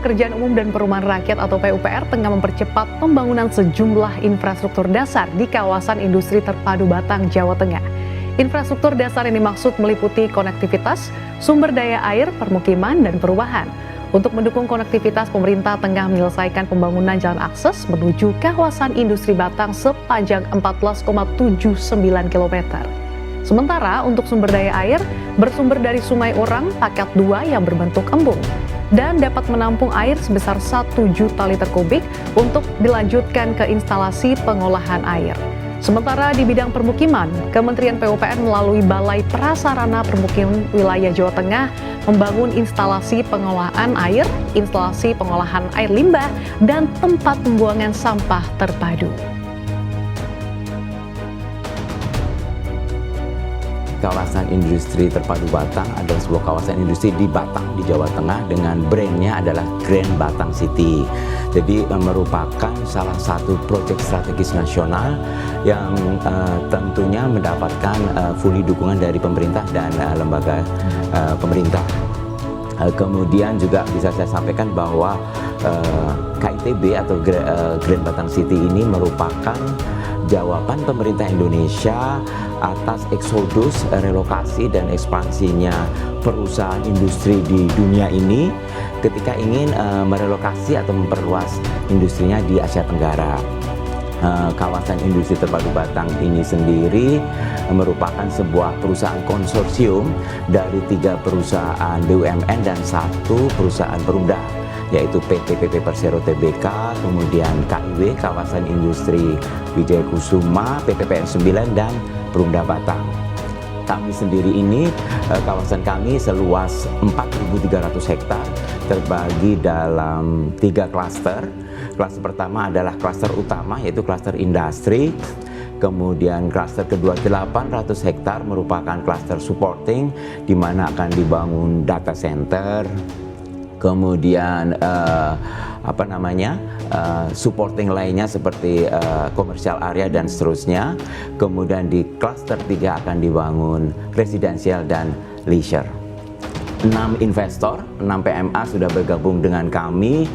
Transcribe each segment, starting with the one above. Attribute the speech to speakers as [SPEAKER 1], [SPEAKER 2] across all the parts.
[SPEAKER 1] Pekerjaan Umum dan Perumahan Rakyat atau PUPR tengah mempercepat pembangunan sejumlah infrastruktur dasar di kawasan industri terpadu Batang, Jawa Tengah. Infrastruktur dasar ini maksud meliputi konektivitas, sumber daya air, permukiman, dan perubahan. Untuk mendukung konektivitas, pemerintah tengah menyelesaikan pembangunan jalan akses menuju kawasan industri Batang sepanjang 14,79 km. Sementara untuk sumber daya air, bersumber dari Sungai Orang Paket 2 yang berbentuk embung dan dapat menampung air sebesar 1 juta liter kubik untuk dilanjutkan ke instalasi pengolahan air. Sementara di bidang permukiman, Kementerian PUPR melalui Balai Prasarana Permukiman Wilayah Jawa Tengah membangun instalasi pengolahan air, instalasi pengolahan air limbah, dan tempat pembuangan sampah terpadu.
[SPEAKER 2] Kawasan industri terpadu Batang adalah sebuah kawasan industri di Batang, di Jawa Tengah, dengan brandnya adalah Grand Batang City. Jadi merupakan salah satu proyek strategis nasional yang tentunya mendapatkan fully dukungan dari pemerintah dan lembaga pemerintah. Kemudian juga bisa saya sampaikan bahwa KITB atau Grand Batang City ini merupakan jawaban pemerintah Indonesia atas eksodus, relokasi, dan ekspansinya perusahaan industri di dunia ini ketika ingin merelokasi atau memperluas industrinya di Asia Tenggara. Kawasan industri terpadu Batang ini sendiri merupakan sebuah perusahaan konsorsium dari 3 perusahaan BUMN dan 1 perusahaan perumda, yaitu PT PP Persero Tbk, kemudian KIW Kawasan Industri Wijaya Kusuma, PPPN 9, dan Perumda Batang. Kami sendiri ini, kawasan kami seluas 4.300 hektar terbagi dalam 3 klaster. Klaster pertama adalah klaster utama, yaitu klaster industri. Kemudian klaster kedua 800 hektar merupakan klaster supporting, di mana akan dibangun data center. Kemudian supporting lainnya seperti komersial area dan seterusnya. Kemudian di klaster 3 akan dibangun residensial dan leisure. 6 investor, 6 PMA sudah bergabung dengan kami,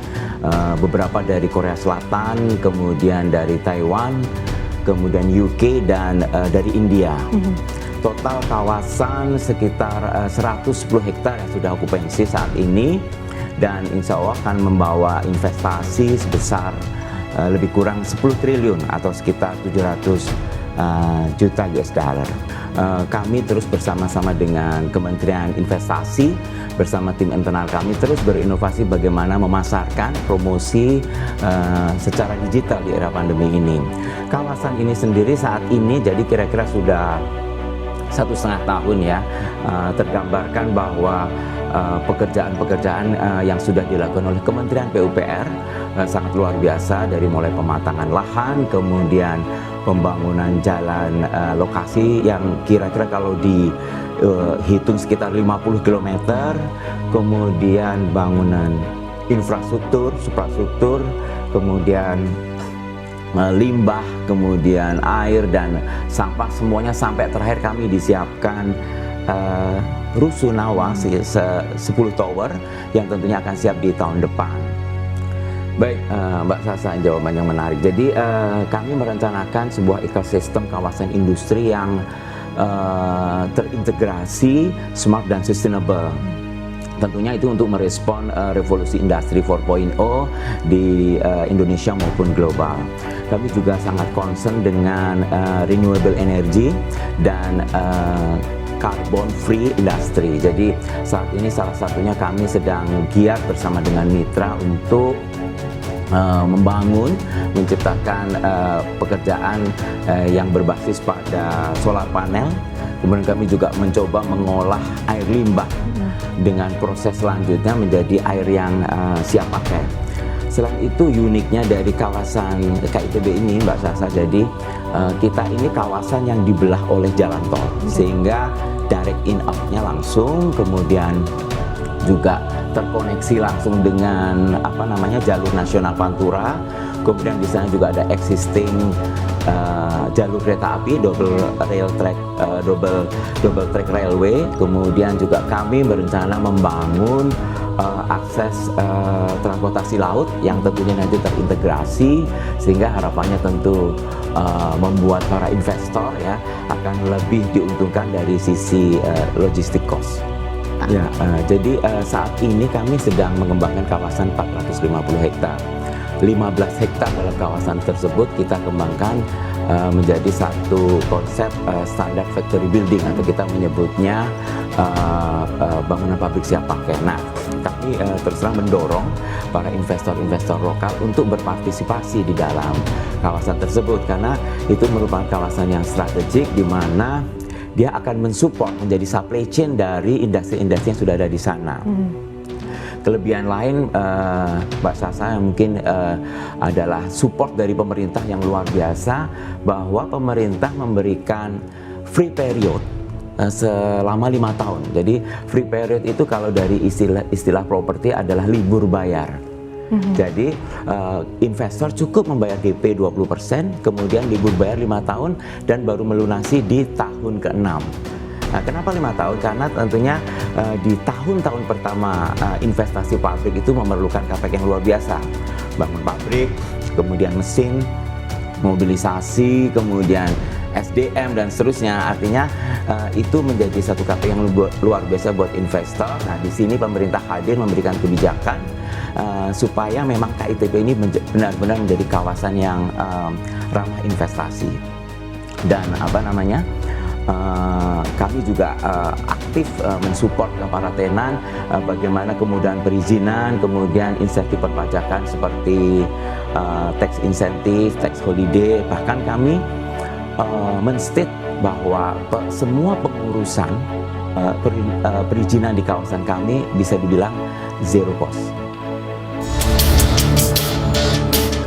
[SPEAKER 2] beberapa dari Korea Selatan, kemudian dari Taiwan, kemudian UK, dan dari India. Total kawasan sekitar 110 hektar yang sudah okupansi saat ini, dan insya Allah akan membawa investasi sebesar lebih kurang 10 triliun atau sekitar 700 juta US dollar. Kami terus bersama-sama dengan Kementerian Investasi, bersama tim internal kami terus berinovasi bagaimana memasarkan promosi secara digital di era pandemi ini. Kawasan ini sendiri saat ini jadi kira-kira sudah 1,5 tahun ya, tergambarkan bahwa pekerjaan-pekerjaan yang sudah dilakukan oleh Kementerian PUPR sangat luar biasa, dari mulai pematangan lahan, kemudian pembangunan jalan lokasi yang kira-kira kalau dihitung sekitar 50 km, kemudian bangunan infrastruktur, suprastruktur, kemudian limbah, kemudian air dan sampah, semuanya sampai terakhir kami disiapkan Rusunawa 10 tower yang tentunya akan siap di tahun depan. Baik, Mbak Sasa, jawaban yang menarik. Jadi kami merencanakan sebuah ekosistem kawasan industri yang terintegrasi, smart dan sustainable. Tentunya itu untuk merespon revolusi industri 4.0 di Indonesia maupun global. Kami juga sangat concern dengan renewable energy dan carbon free industry. Jadi saat ini salah satunya kami sedang giat bersama dengan mitra untuk membangun, menciptakan pekerjaan yang berbasis pada solar panel. Kemudian kami juga mencoba mengolah air limbah dengan proses selanjutnya menjadi air yang siap pakai. Selain itu, uniknya dari kawasan KITB ini, Mbak Sasa, jadi kita ini kawasan yang dibelah oleh jalan tol, sehingga direct in out-nya langsung, kemudian juga terkoneksi langsung dengan jalur nasional Pantura. Kemudian di sana juga ada existing jalur kereta api double track railway. Kemudian juga kami berencana membangun akses transportasi laut yang tentunya nanti terintegrasi, sehingga harapannya tentu membuat para investor ya akan lebih diuntungkan dari sisi logistik cost. Ya, jadi saat ini kami sedang mengembangkan kawasan 450 hektar. 15 hektar dalam kawasan tersebut kita kembangkan menjadi satu konsep standar factory building, atau kita menyebutnya bangunan pabrik siap pakai. Nah, kami terus terang mendorong para investor-investor lokal untuk berpartisipasi di dalam kawasan tersebut, karena itu merupakan kawasan yang strategik di mana dia akan mensupport menjadi supply chain dari industri-industri yang sudah ada di sana. Kelebihan lain Mbak Sasa yang mungkin adalah support dari pemerintah yang luar biasa, bahwa pemerintah memberikan free period selama 5 tahun. Jadi free period itu kalau dari istilah properti adalah libur bayar. Jadi investor cukup membayar DP 20%, kemudian libur bayar 5 tahun dan baru melunasi di tahun ke-6. Nah, kenapa 5 tahun? Karena tentunya di tahun-tahun pertama investasi pabrik itu memerlukan capex yang luar biasa. Bangun pabrik, kemudian mesin, mobilisasi, kemudian SDM dan seterusnya. Artinya itu menjadi satu capex yang luar biasa buat investor. Nah, di sini pemerintah hadir memberikan kebijakan supaya memang KITB ini benar-benar menjadi kawasan yang ramah investasi. Dan kami juga aktif mensupport para tenan, bagaimana kemudian perizinan, kemudian insentif perpajakan seperti tax insentif, tax holiday. Bahkan kami menstate bahwa semua pengurusan perizinan di kawasan kami bisa dibilang zero cost.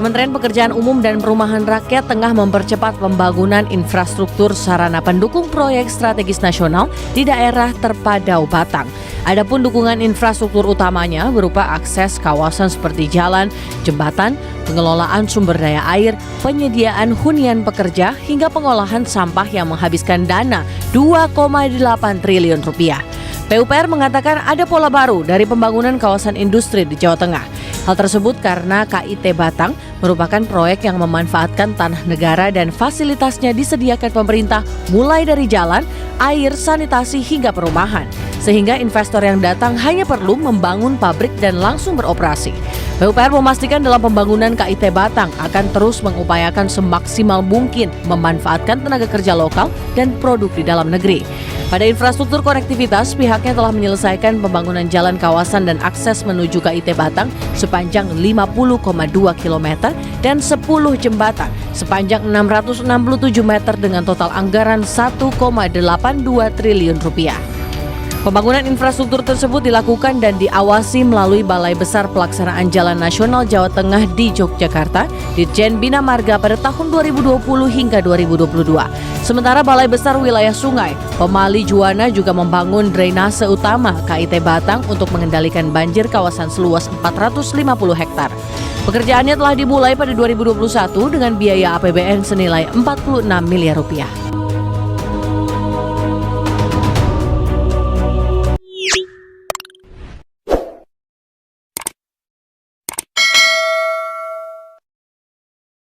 [SPEAKER 3] Kementerian Pekerjaan Umum dan Perumahan Rakyat tengah mempercepat pembangunan infrastruktur sarana pendukung proyek strategis nasional di daerah terpadau Batang. Adapun dukungan infrastruktur utamanya berupa akses kawasan seperti jalan, jembatan, pengelolaan sumber daya air, penyediaan hunian pekerja, hingga pengolahan sampah yang menghabiskan dana 2,8 triliun rupiah. PUPR mengatakan ada pola baru dari pembangunan kawasan industri di Jawa Tengah. Hal tersebut karena KIT Batang merupakan proyek yang memanfaatkan tanah negara dan fasilitasnya disediakan pemerintah mulai dari jalan, air, sanitasi hingga perumahan. Sehingga investor yang datang hanya perlu membangun pabrik dan langsung beroperasi. PUPR memastikan dalam pembangunan KIT Batang akan terus mengupayakan semaksimal mungkin memanfaatkan tenaga kerja lokal dan produk di dalam negeri. Pada infrastruktur konektivitas, pihaknya telah menyelesaikan pembangunan jalan kawasan dan akses menuju KIT Batang sepanjang 50,2 km dan 10 jembatan sepanjang 667 meter dengan total anggaran 1,82 triliun rupiah. Pembangunan infrastruktur tersebut dilakukan dan diawasi melalui Balai Besar Pelaksanaan Jalan Nasional Jawa Tengah di Yogyakarta, Ditjen Bina Marga pada tahun 2020 hingga 2022. Sementara Balai Besar Wilayah Sungai, Pemali Juwana juga membangun drainase utama KIT Batang untuk mengendalikan banjir kawasan seluas 450 hektar. Pekerjaannya telah dimulai pada 2021 dengan biaya APBN senilai 46 miliar rupiah.